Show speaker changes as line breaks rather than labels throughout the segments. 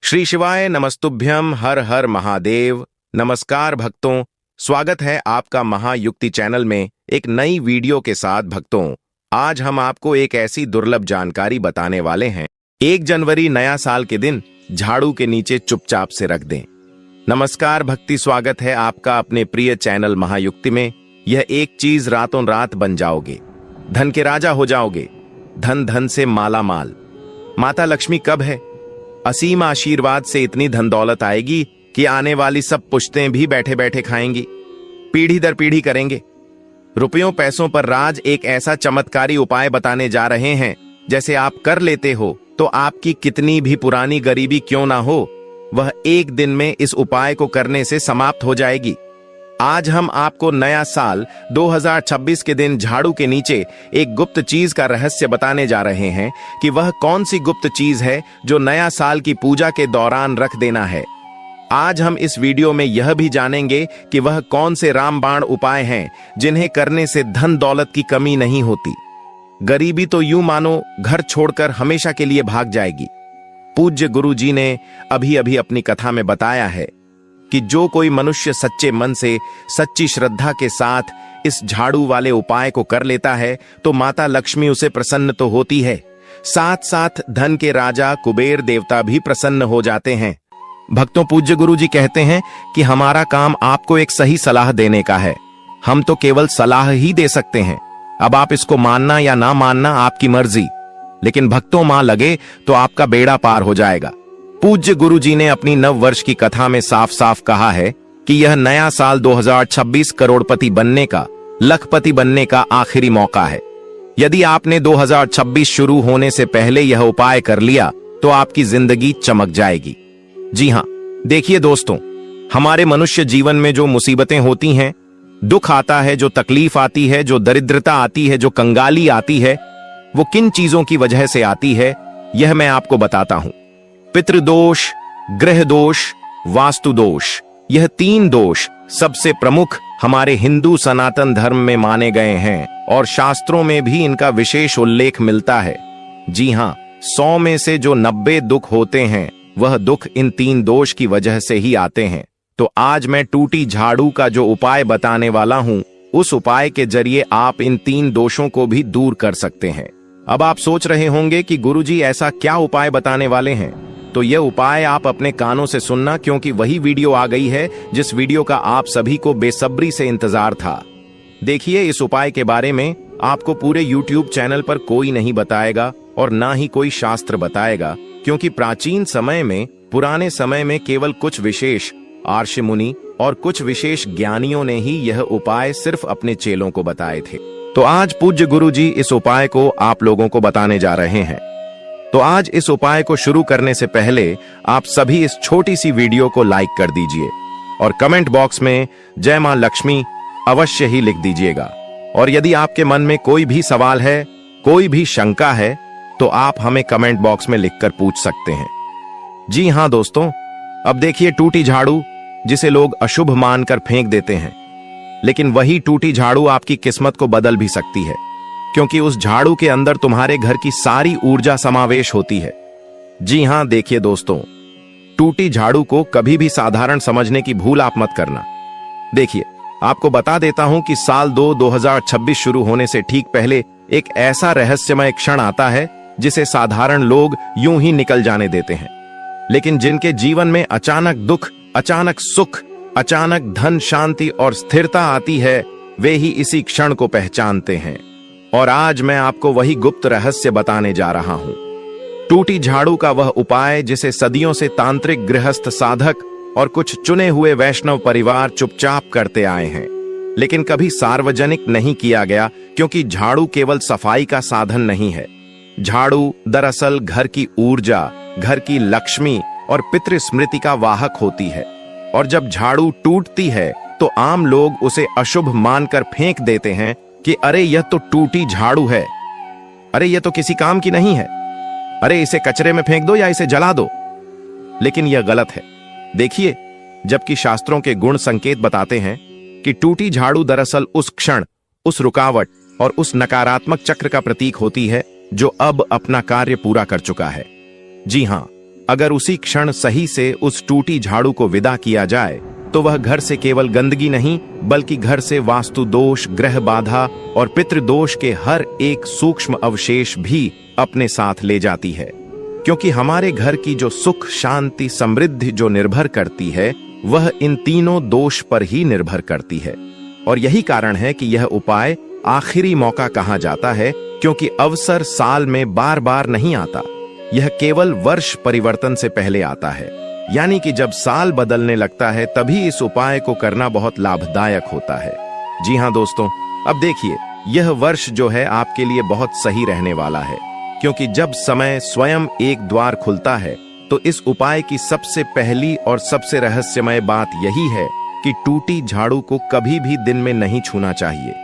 श्री शिवाय नमस्तुभ्यम। हर हर महादेव। नमस्कार भक्तों, स्वागत है आपका महायुक्ति चैनल में एक नई वीडियो के साथ। भक्तों, आज हम आपको एक ऐसी दुर्लभ जानकारी बताने वाले हैं। 1 जनवरी नया साल के दिन झाड़ू के नीचे चुपचाप से रख दें। नमस्कार भक्ति, स्वागत है आपका अपने प्रिय चैनल महायुक्ति में। यह एक चीज रातों रात बन जाओगे, धन के राजा हो जाओगे, धन धन से माला माल। माता लक्ष्मी कब है? असीम आशीर्वाद से इतनी धन दौलत आएगी कि आने वाली सब पुश्तें भी बैठे बैठे खाएंगी, पीढ़ी दर पीढ़ी करेंगे। रुपयों पैसों पर राज एक ऐसा चमत्कारी उपाय बताने जा रहे हैं, जैसे आप कर लेते हो तो आपकी कितनी भी पुरानी गरीबी क्यों ना हो, वह एक दिन में इस उपाय को करने से समाप्त हो जाएगी। आज हम आपको नया साल 2026 के दिन झाड़ू के नीचे एक गुप्त चीज का रहस्य बताने जा रहे हैं कि वह कौन सी गुप्त चीज है जो नया साल की पूजा के दौरान रख देना है। आज हम इस वीडियो में यह भी जानेंगे कि वह कौन से रामबाण उपाय हैं जिन्हें करने से धन दौलत की कमी नहीं होती। गरीबी तो यूं मानो घर छोड़कर हमेशा के लिए भाग जाएगी। पूज्य गुरु जी ने अभी अभी अपनी कथा में बताया है कि जो कोई मनुष्य सच्चे मन से, सच्ची श्रद्धा के साथ इस झाड़ू वाले उपाय को कर लेता है तो माता लक्ष्मी उसे प्रसन्न तो होती है, साथ साथ धन के राजा कुबेर देवता भी प्रसन्न हो जाते हैं। भक्तों, पूज्य गुरु जी कहते हैं कि हमारा काम आपको एक सही सलाह देने का है। हम तो केवल सलाह ही दे सकते हैं। अब आप इसको मानना या ना मानना आपकी मर्जी, लेकिन भक्तों मां लगे तो आपका बेड़ा पार हो जाएगा। पूज्य गुरु जी ने अपनी नव वर्ष की कथा में साफ साफ कहा है कि यह नया साल 2026 करोड़पति बनने का, लखपति बनने का आखिरी मौका है। यदि आपने 2026 शुरू होने से पहले यह उपाय कर लिया तो आपकी जिंदगी चमक जाएगी। जी हां, देखिए दोस्तों, हमारे मनुष्य जीवन में जो मुसीबतें होती हैं, दुख आता है, जो तकलीफ आती है, जो दरिद्रता आती है, जो कंगाली आती है, वो किन चीजों की वजह से आती है, यह मैं आपको बताता हूं। पितृदोष, ग्रह दोष, वास्तु दोष, यह 3 दोष सबसे प्रमुख हमारे हिंदू सनातन धर्म में माने गए हैं और शास्त्रों में भी इनका विशेष उल्लेख मिलता है। जी हां, 100 में से जो 90 दुख होते हैं वह दुख इन 3 दोष की वजह से ही आते हैं। तो आज मैं टूटी झाड़ू का जो उपाय बताने वाला हूं, उस उपाय के जरिए आप इन 3 दोषों को भी दूर कर सकते हैं। अब आप सोच रहे होंगे कि गुरुजी ऐसा क्या उपाय बताने वाले हैं, तो यह उपाय आप अपने कानों से सुनना, क्योंकि वही वीडियो आ गई है जिस वीडियो का आप सभी को बेसब्री से इंतजार था। देखिए, इस उपाय के बारे में आपको पूरे YouTube चैनल पर कोई नहीं बताएगा और ना ही कोई शास्त्र बताएगा, क्योंकि प्राचीन समय में, पुराने समय में केवल कुछ विशेष आर्ष मुनि और कुछ विशेष ज्ञानियों ने ही यह उपाय सिर्फ अपने चेलों को बताए थे। तो आज पूज्य गुरु जी इस उपाय को आप लोगों को बताने जा रहे हैं। तो आज इस उपाय को शुरू करने से पहले आप सभी इस छोटी सी वीडियो को लाइक कर दीजिए और कमेंट बॉक्स में जय मां लक्ष्मी अवश्य ही लिख दीजिएगा। और यदि आपके मन में कोई भी सवाल है, कोई भी शंका है, तो आप हमें कमेंट बॉक्स में लिखकर पूछ सकते हैं। जी हां दोस्तों, अब देखिए, टूटी झाड़ू जिसे लोग अशुभ मानकर फेंक देते हैं, लेकिन वही टूटी झाड़ू आपकी किस्मत को बदल भी सकती है, क्योंकि उस झाड़ू के अंदर तुम्हारे घर की सारी ऊर्जा समावेश होती है। जी हां, देखिए दोस्तों, टूटी झाड़ू को कभी भी साधारण समझने की भूल आप मत करना। देखिए, आपको बता देता हूं कि साल 2026 शुरू होने से ठीक पहले एक ऐसा रहस्यमय क्षण आता है जिसे साधारण लोग यूं ही निकल जाने देते हैं, लेकिन जिनके जीवन में अचानक दुख, अचानक सुख, अचानक धन, शांति और स्थिरता आती है, वे ही इसी क्षण को पहचानते हैं। और आज मैं आपको वही गुप्त रहस्य बताने जा रहा हूं। टूटी झाड़ू का वह उपाय जिसे सदियों से तांत्रिक, गृहस्थ, साधक और कुछ चुने हुए वैष्णव परिवार चुपचाप करते आए हैं, लेकिन कभी सार्वजनिक नहीं किया गया, क्योंकि झाड़ू केवल सफाई का साधन नहीं है। झाड़ू दरअसल घर की ऊर्जा, घर की लक्ष्मी और पितृ स्मृति का वाहक होती है। और जब झाड़ू टूटती है तो आम लोग उसे अशुभ मानकर फेंक देते हैं कि अरे यह तो टूटी झाड़ू है, अरे यह तो किसी काम की नहीं है, अरे इसे कचरे में फेंक दो या इसे जला दो। लेकिन यह गलत है। देखिए, जबकि शास्त्रों के गुण संकेत बताते हैं कि टूटी झाड़ू दरअसल उस क्षण, उस रुकावट और उस नकारात्मक चक्र का प्रतीक होती है जो अब अपना कार्य पूरा कर चुका है। जी हां, अगर उसी क्षण सही से उस टूटी झाड़ू को विदा किया जाए तो वह घर से केवल गंदगी नहीं बल्कि घर से वास्तु दोष, ग्रह बाधा और पितृदोष के हर एक सूक्ष्म अवशेष भी अपने साथ ले जाती है। क्योंकि हमारे घर की जो सुख, शांति, समृद्धि जो निर्भर करती है वह इन तीनों दोष पर ही निर्भर करती है। और यही कारण है कि यह उपाय आखिरी मौका कहा जाता है, क्योंकि अवसर साल में बार बार नहीं आता, यह केवल वर्ष परिवर्तन से पहले आता है। यानी कि जब साल बदलने लगता है तभी इस उपाय को करना बहुत लाभदायक होता है। जी हाँ दोस्तों, अब देखिए, यह वर्ष जो है आपके लिए बहुत सही रहने वाला है, क्योंकि जब समय स्वयं एक द्वार खुलता है तो इस उपाय की सबसे पहली और सबसे रहस्यमय बात यही है कि टूटी झाड़ू को कभी भी दिन में नहीं छूना चाहिए।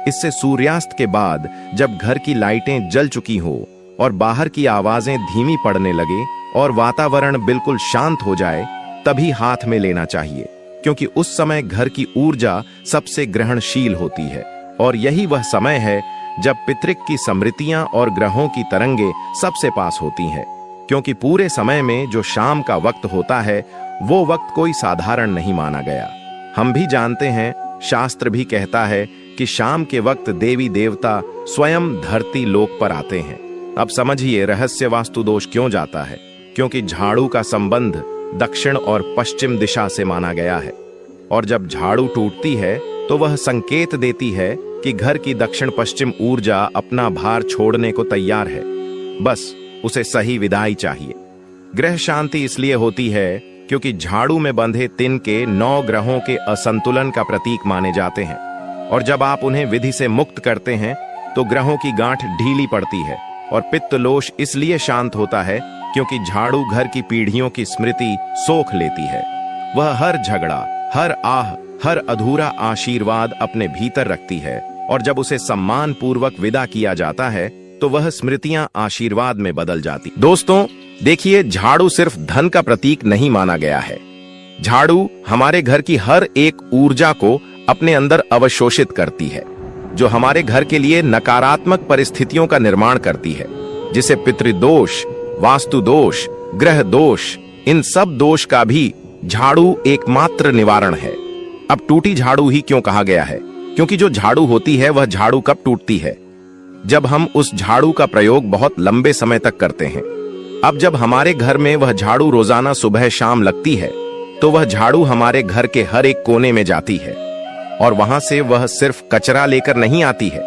इससे सूर्यास्त के बाद जब घर की लाइटें जल चुकी हो और बाहर की आवाजें धीमी पड़ने लगे और वातावरण बिल्कुल शांत हो जाए तभी हाथ में लेना चाहिए, क्योंकि उस समय घर की ऊर्जा सबसे ग्रहणशील होती है और यही वह समय है जब पितृक की स्मृतियां और ग्रहों की तरंगे सबसे पास होती हैं। क्योंकि पूरे समय में जो शाम का वक्त होता है वो वक्त कोई साधारण नहीं माना गया। हम भी जानते हैं, शास्त्र भी कहता है कि शाम के वक्त देवी देवता स्वयं धरती लोक पर आते हैं। अब समझिए रहस्य वास्तु दोष क्यों जाता है, क्योंकि झाड़ू का संबंध दक्षिण और पश्चिम दिशा से माना गया है और जब झाड़ू टूटती है तो वह संकेत देती है कि घर की दक्षिण पश्चिम ऊर्जा अपना भार छोड़ने को तैयार है, बस उसे सही विदाई चाहिए। ग्रह शांति इसलिए होती है क्योंकि झाड़ू में बंधे तिनके 9 ग्रहों के असंतुलन का प्रतीक माने जाते हैं और जब आप उन्हें विधि से मुक्त करते हैं तो ग्रहों की गांठ ढीली पड़ती है और पित्तलोष इसलिए शांत होता है क्योंकि झाड़ू घर की पीढ़ियों की स्मृति सोख लेती है। वह हर झगड़ा, हर आह, हर अधूरा आशीर्वाद अपने भीतर रखती है और जब उसे सम्मान पूर्वक विदा किया जाता है तो वह स्मृतियां आशीर्वाद में बदल जाती। दोस्तों देखिए, झाड़ू सिर्फ धन का प्रतीक नहीं माना गया है। झाड़ू हमारे घर की हर एक ऊर्जा को अपने अंदर अवशोषित करती है, जो हमारे घर के लिए नकारात्मक परिस्थितियों का निर्माण करती है, जिसे पितृदोष, वास्तु दोष, ग्रह दोष, इन सब दोष का भी झाड़ू एकमात्र निवारण है। अब टूटी झाड़ू ही क्यों कहा गया है, क्योंकि जो झाड़ू होती है वह झाड़ू कब टूटती है, जब हम उस झाड़ू का प्रयोग बहुत लंबे समय तक करते हैं। अब जब हमारे घर में वह झाड़ू रोजाना सुबह शाम लगती है तो वह झाड़ू हमारे घर के हर एक कोने में जाती है और वहां से वह सिर्फ कचरा लेकर नहीं आती है,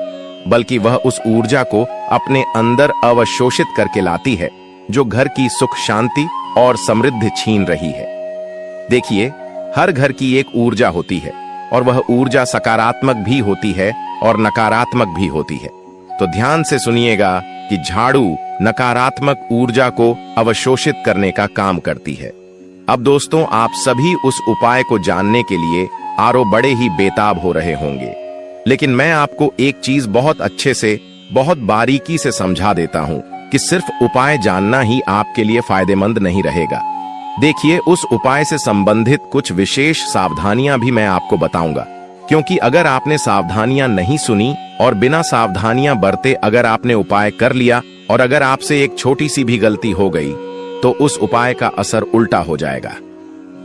बल्कि वह उस ऊर्जा को अपने अंदर अवशोषित करके लाती है जो घर की सुख, शांति और समृद्धि छीन रही है। देखिए, हर घर की एक ऊर्जा होती है और वह ऊर्जा सकारात्मक भी होती है और नकारात्मक भी होती है। तो ध्यान से सुनिएगा कि झाड़ू नकारात्मक ऊर्जा को अवशोषित करने का काम करती है। अब दोस्तों, आप सभी उस उपाय को जानने के लिए आरो बड़े ही बेताब हो रहे होंगे, लेकिन मैं आपको एक चीज बहुत अच्छे से, बहुत बारीकी से समझा देता हूं कि सिर्फ उपाय जानना ही आपके लिए फायदेमंद नहीं रहेगा। देखिए, उस उपाय से संबंधित कुछ विशेष सावधानियां भी मैं आपको बताऊंगा, क्योंकि अगर आपने सावधानियां नहीं सुनी और बिना सावधानियां बरते अगर आपने उपाय कर लिया और अगर आपसे एक छोटी सी भी गलती हो गई तो उस उपाय का असर उल्टा हो जाएगा।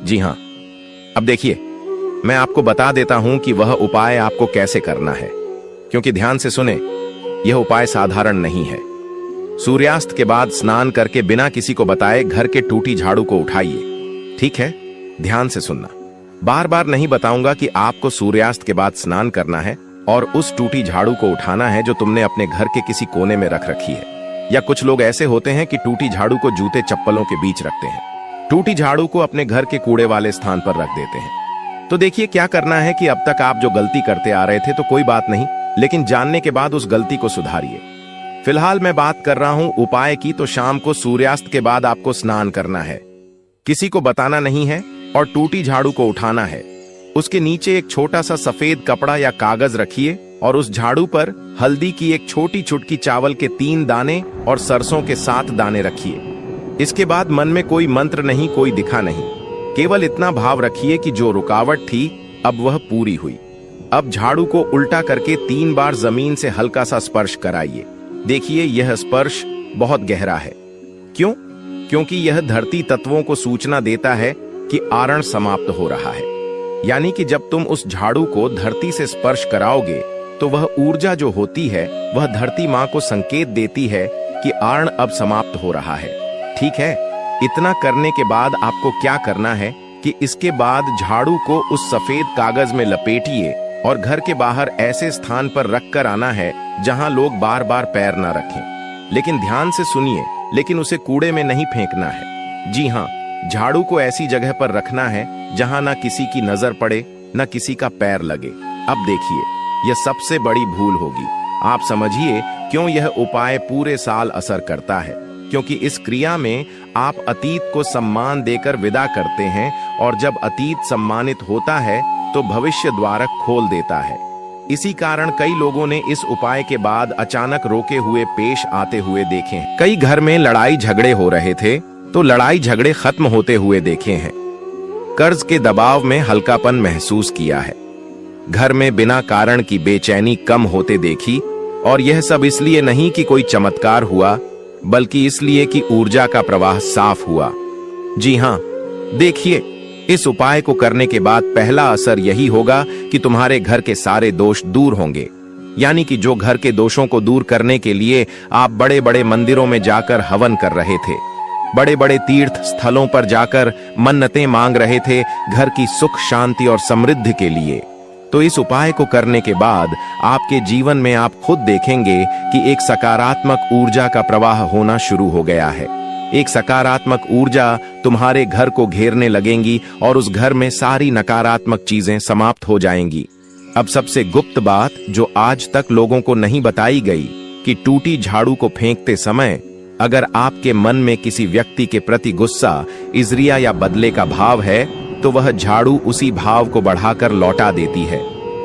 जी हाँ, अब देखिए, मैं आपको बता देता हूं कि वह उपाय आपको कैसे करना है, क्योंकि ध्यान से सुने, यह उपाय साधारण नहीं है। सूर्यास्त के बाद स्नान करके बिना किसी को बताए घर के टूटी झाड़ू को उठाइए, ठीक है? ध्यान से सुनना, बार बार नहीं बताऊंगा कि आपको सूर्यास्त के बाद स्नान करना है और उस टूटी झाड़ू को उठाना है जो तुमने अपने घर के किसी कोने में रख रखी है। या कुछ लोग ऐसे होते हैं कि टूटी झाड़ू को जूते चप्पलों के बीच रखते हैं, टूटी झाड़ू को अपने घर के कूड़े वाले स्थान पर रख देते हैं। तो देखिए, क्या करना है कि अब तक आप जो गलती करते आ रहे थे तो कोई बात नहीं, लेकिन जानने के बाद उस गलती को सुधारिए। फिलहाल मैं बात कर रहा हूं उपाय की, तो शाम को सूर्यास्त के बाद आपको स्नान करना है, किसी को बताना नहीं है और टूटी झाड़ू को उठाना है। उसके नीचे एक छोटा सा सफेद कपड़ा या कागज रखिए और उस झाड़ू पर हल्दी की एक छोटी चुटकी, चावल के 3 दाने और सरसों के 7 दाने रखिए। इसके बाद मन में कोई मंत्र नहीं, कोई दिखा नहीं, केवल इतना भाव रखिए कि जो रुकावट थी अब वह पूरी हुई। अब झाड़ू को उल्टा करके 3 बार जमीन से हल्का सा स्पर्श कराइए। देखिए, यह स्पर्श बहुत गहरा है। क्यों? क्योंकि यह धरती तत्वों को सूचना देता है कि आरण समाप्त हो रहा है। यानी कि जब तुम उस झाड़ू को धरती से स्पर्श कराओगे तो वह ऊर्जा जो होती है वह धरती माँ को संकेत देती है कि आरण अब समाप्त हो रहा है। ठीक है, इतना करने के बाद आपको क्या करना है कि इसके बाद झाड़ू को उस सफेद कागज में लपेटिए और घर के बाहर ऐसे स्थान पर रख कर आना है जहां लोग बार बार पैर ना रखें। लेकिन ध्यान से सुनिए, लेकिन उसे कूड़े में नहीं फेंकना है। जी हाँ, झाड़ू को ऐसी जगह पर रखना है जहां ना किसी की नजर पड़े न किसी का पैर लगे। अब देखिए, यह सबसे बड़ी भूल होगी। आप समझिए क्यों यह उपाय पूरे साल असर करता है, क्योंकि इस क्रिया में आप अतीत को सम्मान देकर विदा करते हैं और जब अतीत सम्मानित होता है तो भविष्य द्वारक खोल देता है। इसी कारण कई लोगों ने इस उपाय के बाद अचानक रोके हुए पेश आते हुए देखे हैं। कई घर में लड़ाई झगड़े हो रहे थे तो लड़ाई झगड़े खत्म होते हुए देखे हैं। कर्ज के दबाव में हल्कापन महसूस किया है। घर में बिना कारण की बेचैनी कम होते देखी, और यह सब इसलिए नहीं कि कोई चमत्कार हुआ, बल्कि इसलिए कि ऊर्जा का प्रवाह साफ हुआ। जी हाँ, देखिए, इस उपाय को करने के बाद पहला असर यही होगा कि तुम्हारे घर के सारे दोष दूर होंगे। यानी कि जो घर के दोषों को दूर करने के लिए आप बड़े बड़े मंदिरों में जाकर हवन कर रहे थे, बड़े बड़े तीर्थ स्थलों पर जाकर मन्नतें मांग रहे थे घर की सुख शांति और समृद्धि के लिए, तो इस उपाय को करने के बाद आपके जीवन में आप खुद देखेंगे कि एक सकारात्मक ऊर्जा का प्रवाह होना शुरू हो गया है। एक सकारात्मक ऊर्जा तुम्हारे घर को घेरने लगेंगी और उस घर में सारी नकारात्मक चीजें समाप्त हो जाएंगी। अब सबसे गुप्त बात जो आज तक लोगों को नहीं बताई गई कि टूटी झाड़ू को फेंकते समय अगर आपके मन में किसी व्यक्ति के प्रति गुस्सा, इज़्रिया या बदले का भाव है तो वह झाड़ू उसी भाव को बढ़ाकर लौटा देती है।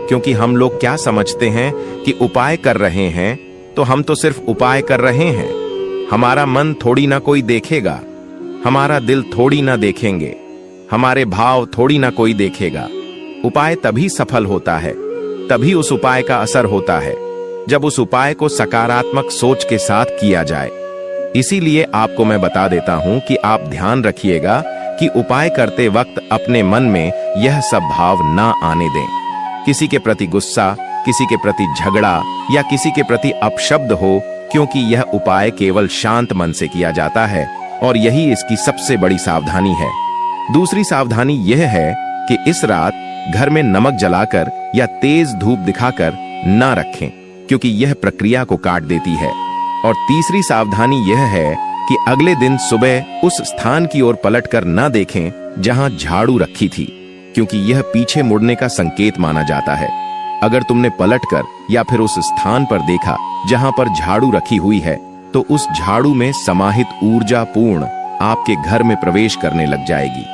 क्योंकि हम लोग क्या समझते हैं कि उपाय कर रहे हैं तो हम तो सिर्फ उपाय कर रहे हैं, हमारा मन थोड़ी ना कोई देखेगा, हमारा दिल थोड़ी ना देखेंगे, हमारे भाव थोड़ी ना कोई देखेगा। उपाय तभी सफल होता है, तभी उस उपाय का असर होता है जब उस उपाय को सकारात्मक सोच के साथ किया जाए। इसीलिए आपको मैं बता देता हूं कि आप ध्यान रखिएगा कि उपाय करते वक्त अपने मन में यह सब भाव ना आने दें। किसी के प्रति गुस्सा, किसी के प्रति झगड़ा या किसी के प्रति अपशब्द हो, क्योंकि यह उपाय केवल शांत मन से किया जाता है और यही इसकी सबसे बड़ी सावधानी है। दूसरी सावधानी यह है कि इस रात घर में नमक जलाकर या तेज धूप दिखाकर ना रखें, क्योंकि यह प्रक्रिया को काट देती है। और तीसरी सावधानी यह है कि अगले दिन सुबह उस स्थान की ओर पलटकर न देखें जहां झाड़ू रखी थी, क्योंकि यह पीछे मुड़ने का संकेत माना जाता है। अगर तुमने पलटकर या फिर उस स्थान पर देखा जहां पर झाड़ू रखी हुई है तो उस झाड़ू में समाहित ऊर्जा पूर्ण आपके घर में प्रवेश करने लग जाएगी।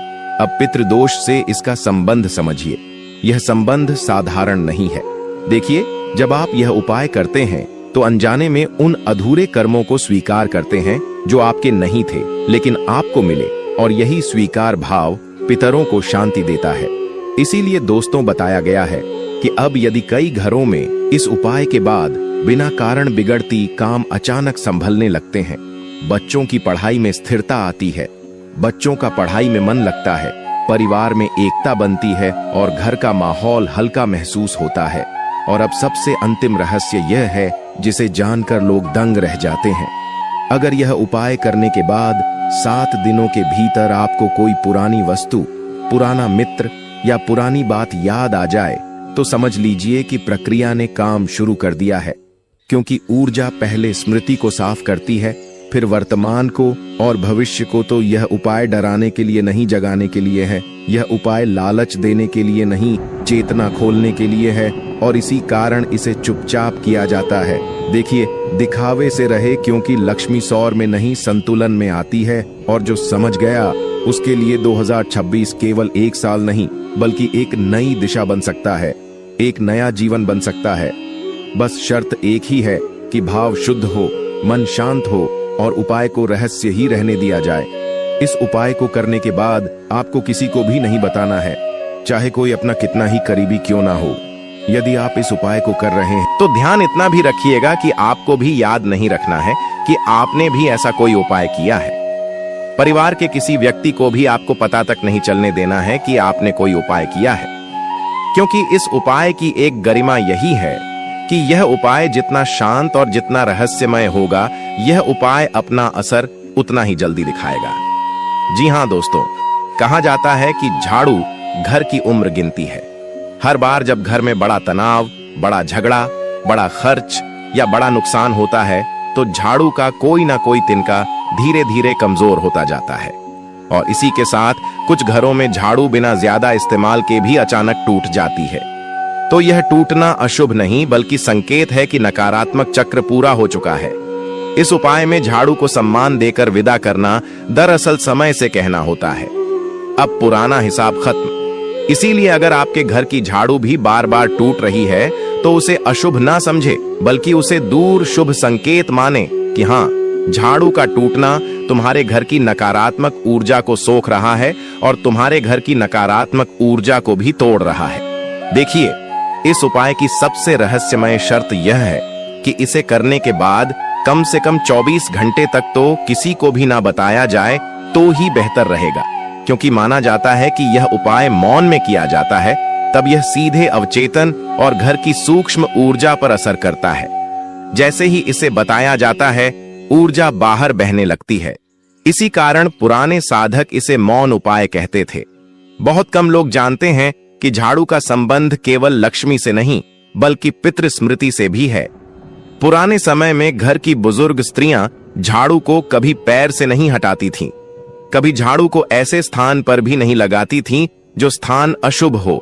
अब पितृदोष से इसका संबंध समझिए। यह संबंध साधारण नहीं है। देखिए, जब आप यह उपाय करते हैं तो अनजाने में उन अधूरे कर्मों को स्वीकार करते हैं जो आपके नहीं थे लेकिन आपको मिले, और यही स्वीकार भाव पितरों को शांति देता है। इसीलिए दोस्तों, बताया गया है कि अब यदि कई घरों में इस उपाय के बाद बिना कारण बिगड़ती काम अचानक संभलने लगते हैं, बच्चों की पढ़ाई में स्थिरता आती है, बच्चों का पढ़ाई में मन लगता है, परिवार में एकता बनती है और घर का माहौल हल्का महसूस होता है। और अब सबसे अंतिम रहस्य यह है जिसे जानकर लोग दंग रह जाते हैं। अगर यह उपाय करने के बाद 7 दिनों के भीतर आपको कोई पुरानी वस्तु, पुराना मित्र या पुरानी बात याद आ जाए तो समझ लीजिए कि प्रक्रिया ने काम शुरू कर दिया है। क्योंकि ऊर्जा पहले स्मृति को साफ करती है, फिर वर्तमान को और भविष्य को। तो यह उपाय डराने के लिए नहीं, जगाने के लिए है। यह उपाय लालच देने के लिए नहीं, चेतना खोलने के लिए है। और इसी कारण इसे चुपचाप किया जाता है। देखिए, दिखावे से रहे, क्योंकि लक्ष्मी सौर में नहीं संतुलन में आती है। और जो समझ गया उसके लिए 2026 केवल 1 साल नहीं बल्कि एक नई दिशा बन सकता है, एक नया जीवन बन सकता है। बस शर्त एक ही है कि भाव शुद्ध हो, मन शांत हो और उपाय को रहस्य ही रहने दिया जाए। इस उपाय को करने के बाद आपको किसी को भी नहीं बताना है, चाहे कोई अपना कितना ही करीबी क्यों ना हो। यदि आप इस उपाय को कर रहे हैं तो ध्यान इतना भी रखिएगा कि आपको भी याद नहीं रखना है कि आपने भी ऐसा कोई उपाय किया है। परिवार के किसी व्यक्ति को भी आपको पता तक नहीं चलने देना है कि आपने कोई उपाय किया है, क्योंकि इस उपाय की एक गरिमा यही है कि यह उपाय जितना शांत और जितना रहस्यमय होगा, यह उपाय अपना असर उतना ही जल्दी दिखाएगा। जी हां दोस्तों, कहा जाता है कि झाड़ू घर की उम्र गिनती है। हर बार जब घर में बड़ा तनाव, बड़ा झगड़ा, बड़ा खर्च या बड़ा नुकसान होता है, तो झाड़ू का कोई ना कोई तिनका धीरे धीरे कमजोर होता जाता है। और इसी के साथ कुछ घरों में झाड़ू बिना ज्यादा इस्तेमाल के भी अचानक टूट जाती है। तो यह टूटना अशुभ नहीं, बल्कि संकेत है कि नकारात्मक चक्र पूरा हो चुका है। इस उपाय में झाड़ू को सम्मान देकर विदा करना दरअसल समय से कहना होता है, अब पुराना हिसाब खत्म। इसीलिए अगर आपके घर की झाड़ू भी बार बार टूट रही है, तो उसे अशुभ ना समझे, बल्कि उसे दूर शुभ संकेत माने कि हाँ, झाड़ू का टूटना तुम्हारे घर की नकारात्मक ऊर्जा को सोख रहा है और तुम्हारे घर की नकारात्मक ऊर्जा को भी तोड़ रहा है। देखिए, इस उपाय की सबसे रहस्यमय शर्त यह है कि इसे करने के बाद कम से कम 24 घंटे तक तो किसी को भी ना बताया जाए तो ही बेहतर रहेगा, क्योंकि माना जाता है कि यह उपाय मौन में किया जाता है, तब यह सीधे अवचेतन और घर की सूक्ष्म ऊर्जा पर असर करता है। जैसे ही इसे बताया जाता है, ऊर्जा बाहर बहने लगती है। इसी कारण पुराने साधक इसे मौन उपाय कहते थे। बहुत कम लोग जानते हैं कि झाड़ू का संबंध केवल लक्ष्मी से नहीं, बल्कि पितृ स्मृति से भी है। पुराने समय में घर की बुजुर्ग स्त्रियां झाड़ू को कभी पैर से नहीं हटाती थीं, कभी झाड़ू को ऐसे स्थान पर भी नहीं लगाती थीं जो स्थान अशुभ हो।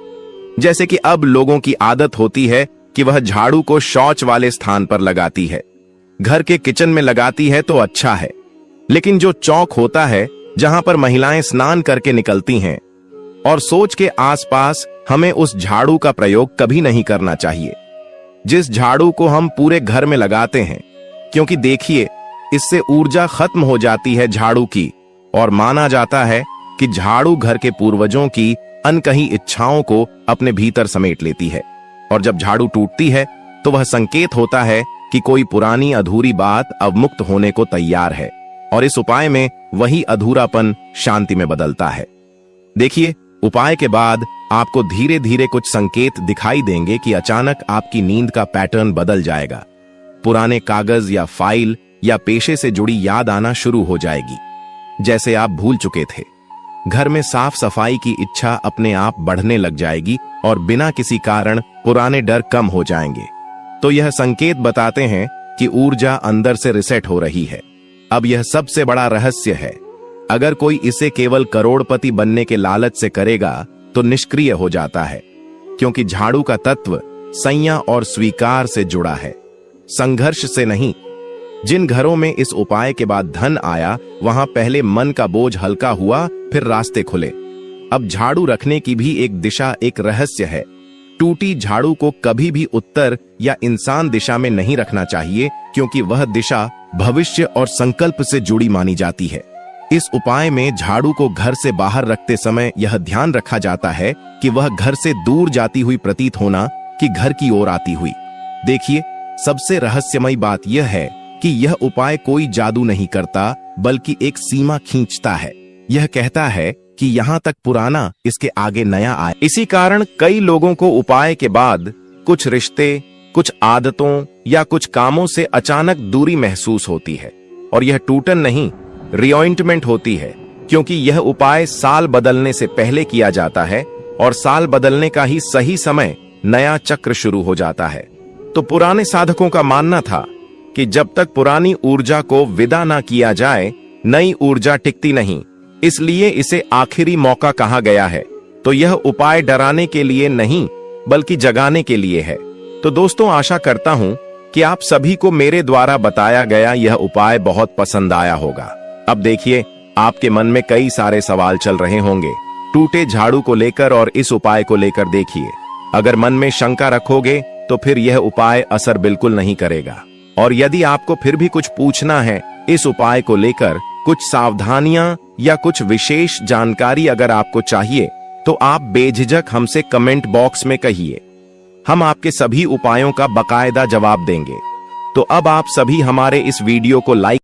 जैसे कि अब लोगों की आदत होती है कि वह झाड़ू को शौच वाले स्थान पर लगाती है, घर के किचन में लगाती है तो अच्छा है, लेकिन जो चौक होता है जहां पर महिलाएं स्नान करके निकलती हैं, और सोच के आसपास हमें उस झाड़ू का प्रयोग कभी नहीं करना चाहिए जिस झाड़ू को हम पूरे घर में लगाते हैं, क्योंकि देखिए, इससे ऊर्जा खत्म हो जाती है झाड़ू की। और माना जाता है कि झाड़ू घर के पूर्वजों की अनकही इच्छाओं को अपने भीतर समेट लेती है, और जब झाड़ू टूटती है तो वह संकेत होता है कि कोई पुरानी अधूरी बात अब मुक्त होने को तैयार है, और इस उपाय में वही अधूरापन शांति में बदलता है। देखिए, उपाय के बाद आपको धीरे धीरे कुछ संकेत दिखाई देंगे कि अचानक आपकी नींद का पैटर्न बदल जाएगा। पुराने कागज या फाइल या पेशे से जुड़ी याद आना शुरू हो जाएगी, जैसे आप भूल चुके थे। घर में साफ सफाई की इच्छा अपने आप बढ़ने लग जाएगी और बिना किसी कारण पुराने डर कम हो जाएंगे। तो यह संकेत बताते हैं कि ऊर्जा अंदर से रिसेट हो रही है। अब यह सबसे बड़ा रहस्य है, अगर कोई इसे केवल करोड़पति बनने के लालच से करेगा तो निष्क्रिय हो जाता है, क्योंकि झाड़ू का तत्व संयम और स्वीकार से जुड़ा है, संघर्ष से नहीं। जिन घरों में इस उपाय के बाद धन आया, वहां पहले मन का बोझ हल्का हुआ, फिर रास्ते खुले। अब झाड़ू रखने की भी एक दिशा, एक रहस्य है। टूटी झाड़ू को कभी भी उत्तर या इंसान दिशा में नहीं रखना चाहिए, क्योंकि वह दिशा भविष्य और संकल्प से जुड़ी मानी जाती है। इस उपाय में झाड़ू को घर से बाहर रखते समय यह ध्यान रखा जाता है कि वह घर से दूर जाती हुई प्रतीत होना कि घर की ओर आती हुई। देखिए, सबसे रहस्यमय बात यह है कि यह उपाय कोई जादू नहीं करता, बल्कि एक सीमा खींचता है। यह कहता है कि यहाँ तक पुराना, इसके आगे नया आए। इसी कारण कई लोगों को उपाय के बाद कुछ रिश्ते, कुछ आदतों या कुछ कामों से अचानक दूरी महसूस होती है, और यह टूटन नहीं, रिअपॉइंटमेंट होती है, क्योंकि यह उपाय साल बदलने से पहले किया जाता है, और साल बदलने का ही सही समय नया चक्र शुरू हो जाता है। तो पुराने साधकों का मानना था कि जब तक पुरानी ऊर्जा को विदा ना किया जाए, नई ऊर्जा टिकती नहीं, इसलिए इसे आखिरी मौका कहा गया है। तो यह उपाय डराने के लिए नहीं, बल्कि जगाने के लिए है। तो दोस्तों, आशा करता हूं कि आप सभी को मेरे द्वारा बताया गया यह उपाय बहुत पसंद आया होगा। अब देखिए, आपके मन में कई सारे सवाल चल रहे होंगे टूटे झाड़ू को लेकर और इस उपाय को लेकर। देखिए, अगर मन में शंका रखोगे तो फिर यह उपाय असर बिल्कुल नहीं करेगा। और यदि आपको फिर भी कुछ पूछना है इस उपाय को लेकर, कुछ सावधानियां या कुछ विशेष जानकारी अगर आपको चाहिए, तो आप बेझिझक हमसे कमेंट बॉक्स में कहिए। हम आपके सभी उपायों का बाकायदा जवाब देंगे। तो अब आप सभी हमारे इस वीडियो को लाइक